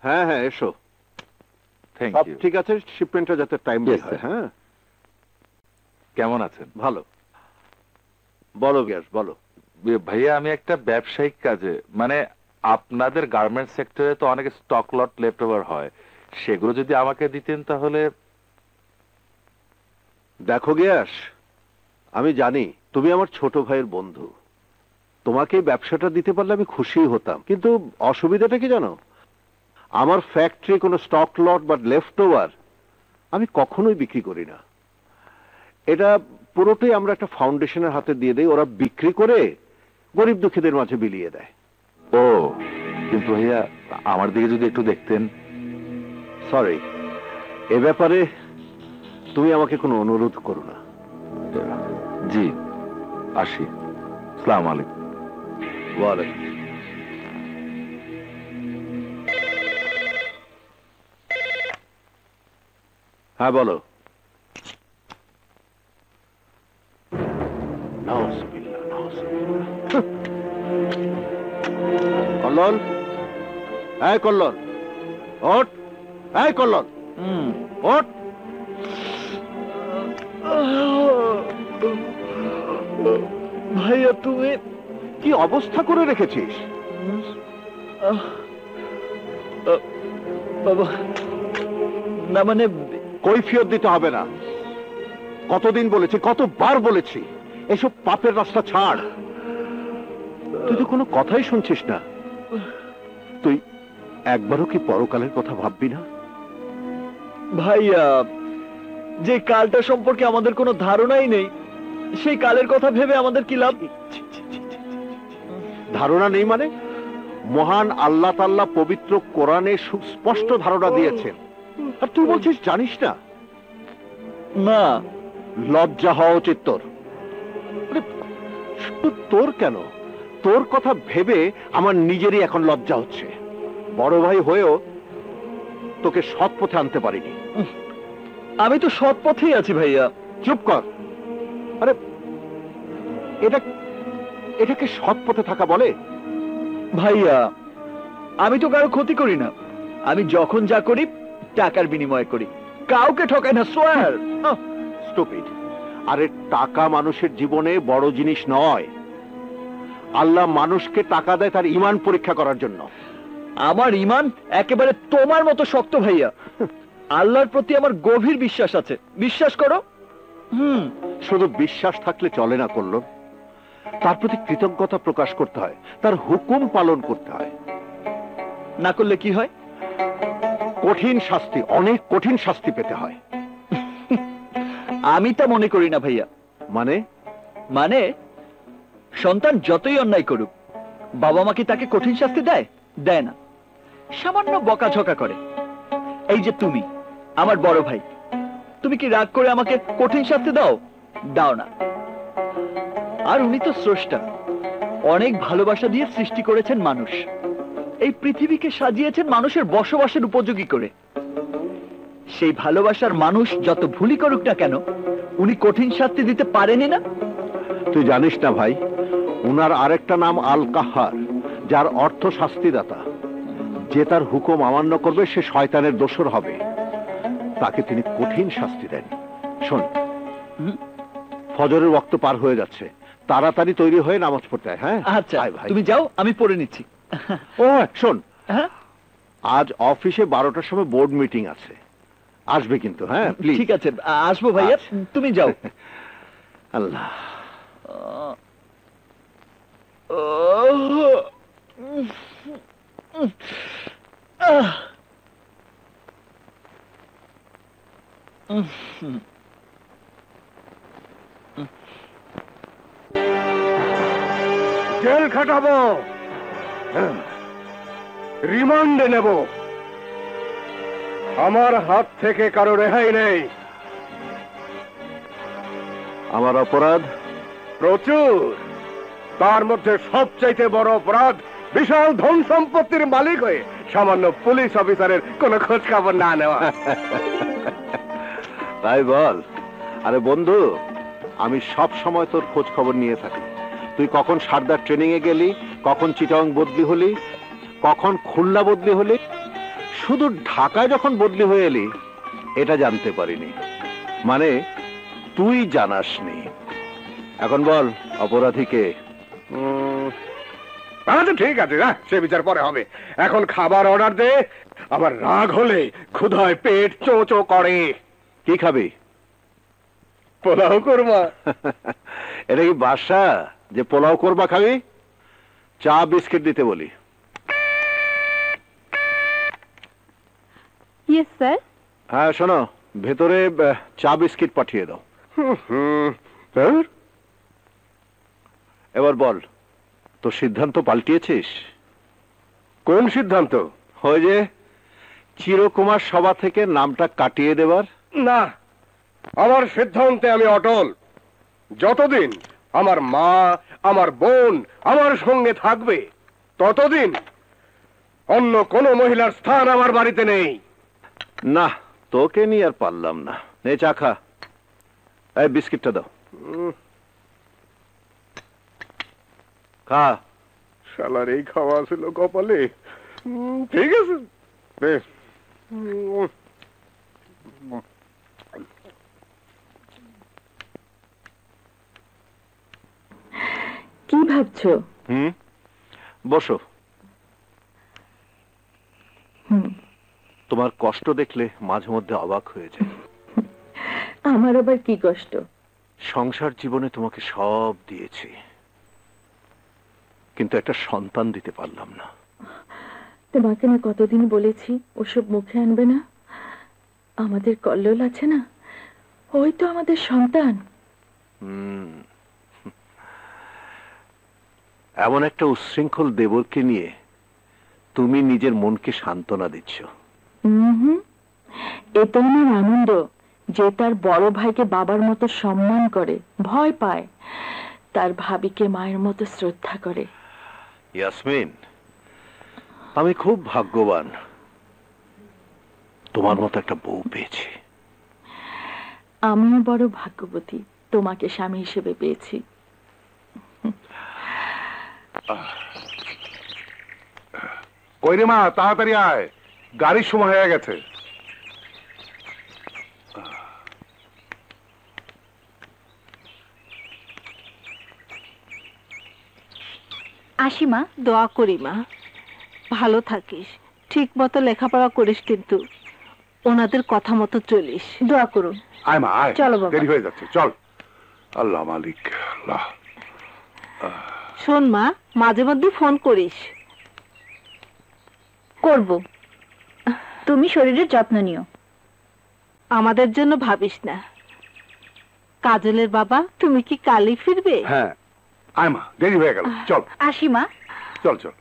হ্যাঁ হ্যাঁ এসো। Thank you. ঠিক আছে, শিপমেন্টটা যাতে টাইমলি হয়। হ্যাঁ, কেমন আছেন? ভালো। বলো গ্যাস, বলো। ভাইয়া আমি একটা ব্যবসায়িক কাজে, মানে আপনাদের গার্মেন্টস সেক্টরে তো অনেক স্টক লট লেফট ওভার হয়, সেগুলো যদি আমাকে দিতেন তাহলে। দেখো গ্যাস, আমি জানি তুমি আমার ছোট ভাইয়ের বন্ধু, তোমাকে এই ব্যবসাটা দিতে পারলে আমি খুশি হতাম, কিন্তু অসুবিধাটা কি জানো, আমার ফ্যাক্টরি কোনো স্টক লট বা লেফট ওভার আমি কখনোই বিক্রি করি না। এটা পুরোটাই আমরা একটা ফাউন্ডেশনের হাতে দিয়ে দেই, ওরা বিক্রি করে গরিব দুঃখীদের মাঝে বিলিয়ে দেয়। ও, কিন্তু ভাইয়া আমার দিকে যদি একটু দেখতেন। সরি, এ ব্যাপারে তুমি আমাকে কোনো অনুরোধ করো না। জি, আসি। আসসালামু আলাইকুম। ওয়ালাইকুম। হ্যাঁ বলো। কল্লোল, হ্যাঁ কল্লোল, ওঠ। হ্যাঁ কল্লোল, ওঠ। ভাইয়া তুমি কি অবস্থা করে রেখেছিস? বাবা না, মানে কৈফিয়ত দিতে হবে না। কতদিন বলেছি, কতবার বলেছি, এসব পাপের রাস্তা ছাড়। তুই তো কোনো কথাই শুনছিস না। তুই একবারও কি পরকালের কথা ভাববি না? ভাইয়া, যে কালটা সম্পর্কে আমাদের কোনো ধারণাই নেই, সেই কালের কথা ভেবে আমাদের কি লাভ? ধারণা নেই মানে? মহান আল্লাহ তাআলা পবিত্র কোরআনে সুস্পষ্ট ধারণা দিয়েছেন, আর তুই বলছিস জানিস না? না, লজ্জা হওয়া উচিত তোর। শুধু তোর কেন, তোর কথা ভেবে আমার নিজেরই এখন লজ্জা হচ্ছে। বড় ভাই হয়েও তোকে সৎ পথে আনতে পারিনি। আমি তো সৎ পথেই আছি ভাইয়া। চুপ কর। আরে এটাকে সৎ পথে থাকা বলে? ভাইয়া, আমি তো কারো ক্ষতি করি না। আমি যখন যা করি টাকার বিনিময়ে করি, কাউকে ঠকাই না। সোয়ার স্টুপিড। আরে টাকা মানুষের জীবনে বড় জিনিস নয়। আল্লাহ মানুষকে টাকা দেয় তার ঈমান পরীক্ষা করার জন্য। আমার ঈমান একেবারে তোমার মতো শক্ত ভাইয়া। আল্লাহর প্রতি আমার গভীর বিশ্বাস আছে, বিশ্বাস করো। শুধু বিশ্বাস থাকলে চলে না করলো, তার প্রতি কৃতজ্ঞতা প্রকাশ করতে হয়, তার হুকুম পালন করতে হয়। না করলে কি হয়? কঠিন শাস্তি, অনেক কঠিন শাস্তি পেতে হয়। আমি তা মনে করি না ভাইয়া। মানে? মানে সন্তান যতই অন্যায় করুক, বাবা মা কি তাকে কঠিন শাস্তি দেয়? দেয় না, সামান্য বকাঝকা করে। এই যে তুমি আমার বড় ভাই, তুমি কি রাগ করে আমাকে কঠিন শাস্তি দাও? দাও না। আর উনি তো স্রষ্টা, অনেক ভালোবাসা দিয়ে সৃষ্টি করেছেন মানুষ, এই পৃথিবীকে সাজিয়েছেন মানুষের বসবাসের উপযোগী করে। সেই ভালোবাসার মানুষ যত ভুলই করুক না কেন, উনি কঠিন শাস্তি দিতে পারেনি না? তুই জানিস না ভাই, উনার আরেকটা নাম আল কাহার, যার অর্থ শাস্তিদাতা। যে তার হুকুম অমান্য করবে সে শয়তানের দোসর হবে, তাকে তিনি কঠিন শাস্তি দেন। শোন, ফজরের ওয়াক্ত পার হয়ে যাচ্ছে, তাড়াতাড়ি তৈরি হয়ে নামাজ পড়তে হয়। হ্যাঁ আচ্ছা তুমি যাও, আমি পড়ে নিচ্ছি। ও শোন, আজ অফিসে 12টার সময় বোর্ড মিটিং আছে, আসবে কিন্তু। হ্যাঁ প্লিজ। ঠিক আছে, আসবো ভাইয়া, তুমি যাও। আল্লাহ। জেল খাটাবো, রিমান্ডে নেব, আমার হাত থেকে কারো রেহাই নেই। আমার অপরাধ প্রচুর, তার মধ্যে সবচাইতে বড় অপরাধ বিশাল ধন সম্পত্তির মালিক হয়ে সামান্য পুলিশ অফিসারের কোনো খোঁজ খবর না নেওয়া। তাই বল? আরে বন্ধু, আমি সব সময় তোর খোঁজ খবর নিয়ে থাকি। তুই কখন সারদার ট্রেনিং এ গেলি, কখন চিটাং বদলি হলি, কখন খুলনা বদলি হলি, শুধু ঢাকায় যখন বদলি হয়ে এলি এটা জানতে পারিনি, মানে তুই জানাসনি। এখন বল অপরাধীকে। আচ্ছা ঠিক আছে, সে বিচার পরে হবে। এখন খাবার অর্ডার দে, আবার রাগ হলে ক্ষুধায় পেট চো চো করে। কি খাবি? পোলাও করবা? এটা কি বাসা যে পোলাও করবা খাবি? চা বিস্কিট দিতে বলি। Yes sir. হ্যাঁ শোনো, ভেতরে চা বিস্কিট পাঠিয়ে দাও। এবার বল, তোর সিদ্ধান্ত পাল্টিয়েছিস? কোন সিদ্ধান্ত? ওই যে চিরকুমার সভা থেকে নামটা কাটিয়ে দেবার। না, আমার সিদ্ধান্তে আমি অটল। যতদিন আমার মা, আমার বোন আমার সঙ্গে থাকবে, ততদিন অন্য কোন মহিলার স্থান আমার বাড়িতে নেই। না, তোকে নিয়ে আর পারলাম না। নে চা খা। এই বিস্কিটটা দাও, খা। শালার এই খাওয়া ছিল কপালে। ঠিক আছে, বেশ। কি ভাবছো? বসো। হুম। তোমার কষ্ট দেখলে মাঝে মধ্যে অবাক হয়ে যায়। আমার আবার কি কষ্ট? সংসার জীবনে তোমাকে সব দিয়েছি, কিন্তু একটা সন্তান দিতে পারলাম না। তোমাকে না কতদিন বলেছি ওসব মুখে আনবে না। আমাদের কল্লোল আছে না, ওই তো আমাদের সন্তান। এমন একটা উচ্ছৃঙ্খল দেবরকে নিয়ে তুমি নিজের মনকে সান্ত্বনা দিচ্ছ। এতে আমার আনন্দ যে তার বড় ভাইকে বাবার মতো সম্মান করে, ভয় পায়, তার ভাবিকে মায়ের মতো শ্রদ্ধা করে। ইয়াসমিন, আমি খুব ভাগ্যবান তোমার মতো একটা বউ পেয়েছি। আমিও বড় ভাগ্যবতী তোমাকে স্বামী হিসেবে পেয়েছি। কই রে মা, তাড়াতাড়ি আয়, গাড়ির সময় হয়ে গেছে। আসি মা, দোয়া করি মা, ভালো থাকিস, ঠিক মতো লেখাপড়া করিস, কিন্তু ওনাদের কথা মতো চলিস। দোয়া করুন। আয় মা আয়, চলো বাবা। দেরি হয়ে যাচ্ছে, চল। আল্লাহ মালিক আল্লাহ। শোন মা, মাঝে মধ্যে ফোন করিস। করব, তুমি শরীরের যত্ন নিও। আমাদের জন্য ভাবিস না। কাজলের বাবা, তুমি কি কালই ফিরবে? হ্যাঁ, আয় মা, দেরি হয়ে গেল, চল। আসি মা। চল চল।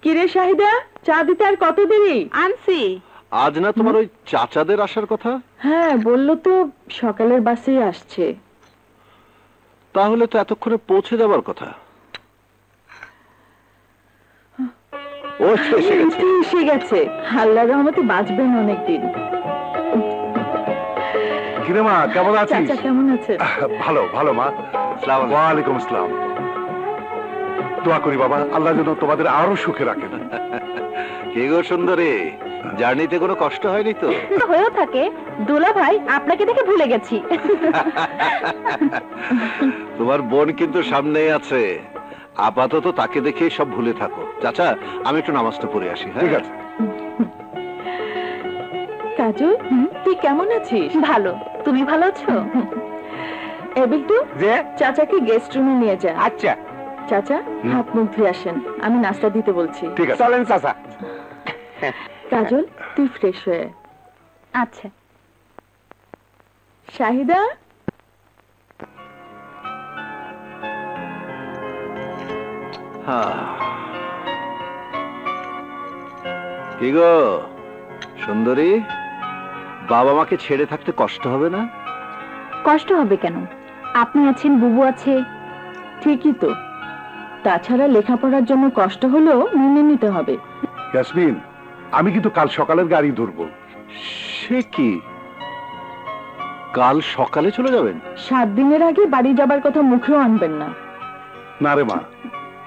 কিরে শাহিদা, চা দিতে আর কত দেরি? আনছি। আজ না তোমার ওই চাচাদের আসার কথা? হ্যাঁ, বললো তো সকালের বাসেই আসছে। তাহলে তো এতক্ষণে পৌঁছে যাবার কথা। ও এসে গেছে। এসে গেছে, আল্লাহর রহমতে বাঁচবেন অনেকদিন। কিরে মা, কেমন আছিস? চাচা কেমন আছে? ভালো ভালো মা। ওয়ালাইকুম আসসালাম। দোয়া করি বাবা, আল্লাহ যেন তোমাদের আরো সুখে রাখেন। কে গো সুন্দরী, জার্নিতে কোনো কষ্ট হয়নি তো? হয়েও থাকে, দুলা ভাই আপনাকে দেখে ভুলে গেছি। তোমার বোন কিন্তু সামনেই আছে, আপাতত তাকে দেখেই সব ভুলে থাকো। চাচা, আমি একটু নামাজটা পড়ে আসি। ঠিক আছে। কাজল, তুই কেমন আছিস? ভালো, তুমি ভালো আছো? বিল্টু, যে চাচাকে গেস্ট রুমে নিয়ে যা। আচ্ছা। চাচা, হাত মুখ ধুয়ে আসেন, আমি নাস্তা দিতে বলছি। ঠিক আছে, চলেন চাচা। কাজল, তুই ফ্রেশ হয়ে। আচ্ছা। শাহিদা, কি গো সুন্দরী, বাবা মাকে ছেড়ে থাকতে কষ্ট হবে না? কষ্ট হবে কেন? আপনি আছেন, বুবু আছে। ঠিকই তো, তাছাড়া লেখাপড়ার জন্য কষ্ট হলেও মেনে নিতে হবে। ইয়াসমিন, আমি কিন্তু কাল সকালের গাড়ি ধরবো। সে কি, কাল সকালে চলে যাবেন? 7 দিনের আগে বাড়ি যাবার কথা মুখেও আনবেন না। না রে মা,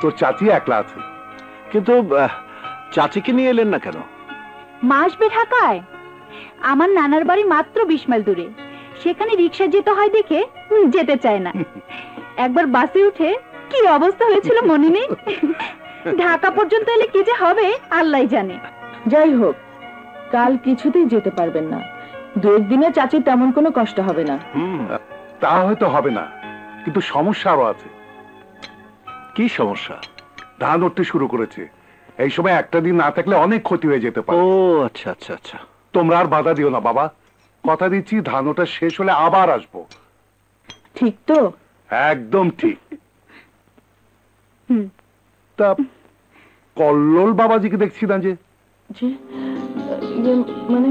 তোর চাচি একলা আছে। কিন্তু চাচিকে নিয়ে এলেন না কেন? মা আসবে ঢাকায়। আমার নানার বাড়ি মাত্র 20 মাইল দূরে, সেখানে রিক্সা যেতে হয় দেখে যেতে চায় না। একবার বাসে উঠে কি অবস্থা হয়েছিল মনে নেই? ঢাকা পর্যন্ত এলে কি যে হবে আল্লাহই জানে। যাই হোক, কাল কিছুতেই যেতে পারবেন না। 2 দিনে চাচির তেমন কোনো কষ্ট হবে না। তা হয়তো হবে না, কিন্তু সমস্যা আরো আছে। কি সমস্যা? ধান উঠতে শুরু করেছে, এই সময় একটা দিন না থাকলে অনেক ক্ষতি হয়ে যেতে ও পারে। আচ্ছা আচ্ছা আচ্ছা। তোমরা আর বাধা দিও না বাবা, কথা দিচ্ছি ধান ওঠা শেষ হলে আবার আসবো। ঠিক তো? একদম ঠিক। তা কল্লোল বাবাজিকে দেখছি না যে? যে মানে